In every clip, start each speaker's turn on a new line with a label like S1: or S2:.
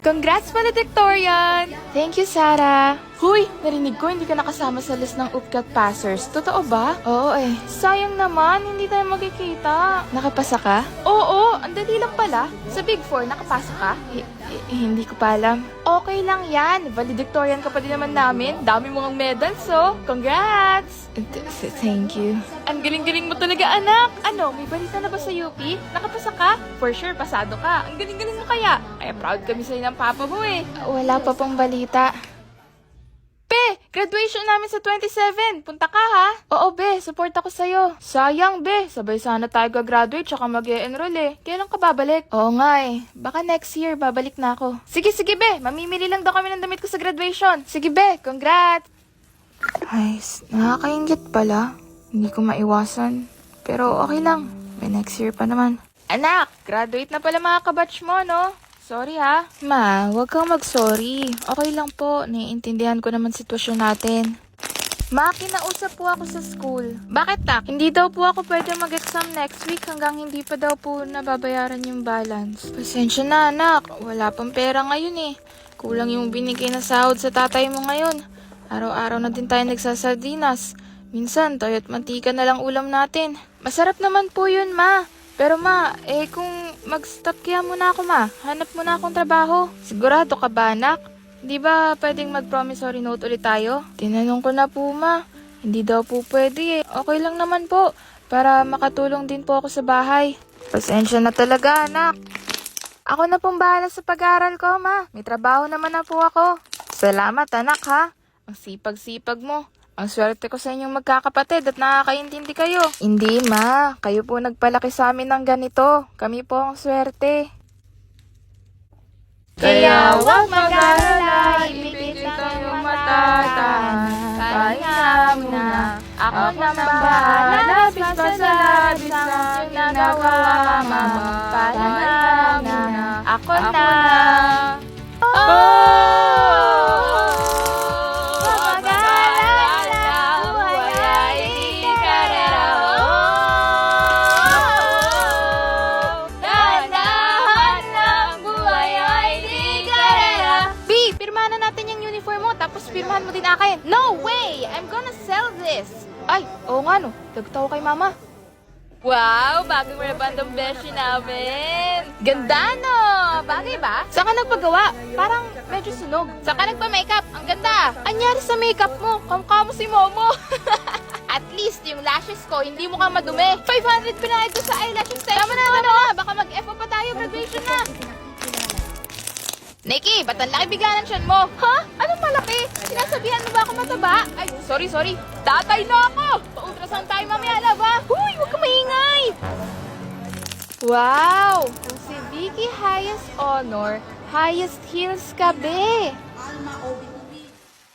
S1: Congrats, valedictorian! Thank you, Sarah. Huy, narinig ko hindi ka nakasama sa list ng UPCAT passers. Totoo ba? Oo eh. Sayang naman, hindi tayo magkikita. Nakapasa ka? Oo, ang dali lang pala. Sa Big 4, nakapasa ka? Hindi ko pa alam. Okay lang yan. Valedictorian ka pa din naman namin. Dami mong medals, oh. Congrats! Thank you. Ang galing-galing mo talaga, anak. Ano, may balita na ba sa UP? Nakapasa ka? For sure, pasado ka. Ang galing-galing mo kaya. Kaya proud kami sa'yo ng papa mo eh. Wala pa pong balita. Be, graduation namin sa 27. Punta ka ha? Oo, Be. Support ako sa'yo. Sayang, Be. Sabay sana tayo gagraduate tsaka mag-e-enroll eh. Kailan ka babalik? Oo nga eh. Baka next year babalik na ako. Sige, Be. Mamimili lang daw kami ng damit ko sa graduation. Sige, Be. Congrats! Ay, nakakaingit pala. Hindi ko maiwasan. Pero okay lang. May next year pa naman. Anak, graduate na pala mga kabatch mo, no? Sorry ha. Ma, wag kang mag-sorry. Okay lang po. Naiintindihan ko naman sitwasyon natin. Ma, kinausap po ako sa school. Bakit tak? Hindi daw po ako pwede mag-exam next week hanggang hindi pa daw po nababayaran yung balance. Pasensya na anak. Wala pang pera ngayon eh. Kulang yung binigay na sahod sa tatay mo ngayon. Araw-araw na din tayo nagsasardinas. Minsan, tayo at mantika na lang ulam natin. Masarap naman po yun, ma. Pero ma, kung mag-stop kaya muna ako ma, hanap muna akong trabaho. Sigurado ka ba anak? Di ba pwedeng mag-promissory note ulit tayo? Tinanong ko na po ma, hindi daw po pwede eh. Okay lang naman po, para makatulong din po ako sa bahay. Pasensya na talaga anak. Ako na pong bahala sa pag-aaral ko ma, may trabaho naman na po ako. Salamat anak ha, ang sipag-sipag mo. Ang swerte ko sa inyong magkakapatid at nakakaintindi kayo. Hindi ma, kayo po nagpalaki sa amin ng ganito. Kami po ang swerte. Kaya huwag mag-alala, ipipit ang iyong matatan. Pahinga muna, ako nang bahala. Labis pa sa labis ang ginagawa, mama. Pahinga muna, ako na. Tapos pirmahan mo din akin. No way! I'm gonna sell this! Ay, oo nga no. Nagtawa kay mama. Wow! Bagay mo na bandang beshi namin! Ganda no! Bagay ba? Saan ka nagpagawa? Parang medyo sunog. Saan ka nagpa-makeup? Ang ganda! Anyari sa makeup mo? Kamukha mo si Momo! At least yung lashes ko, hindi mo ka madumi. 500 pinahid ko sa eyelash extension. Tama na! Baka mag-FO pa tayo. Graduation na! Nikki, ba't ang laki bigla ng tiyan mo? Ha? Anong malaki? Sinasabihan mo ba ako mataba? Ay, sorry. Tatay na ako! Pa-ultrasound tayo mamaya, love ha? Huy, huwag ka maingay! Wow! Kung si Vicky highest honor, highest heels ka, be!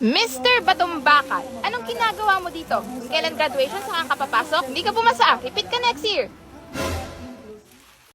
S1: Mr. Batumbakal, anong ginagawa mo dito? Kung kailan graduation, saka ka papasok? Hindi ka pumasa. Repeat ka next year.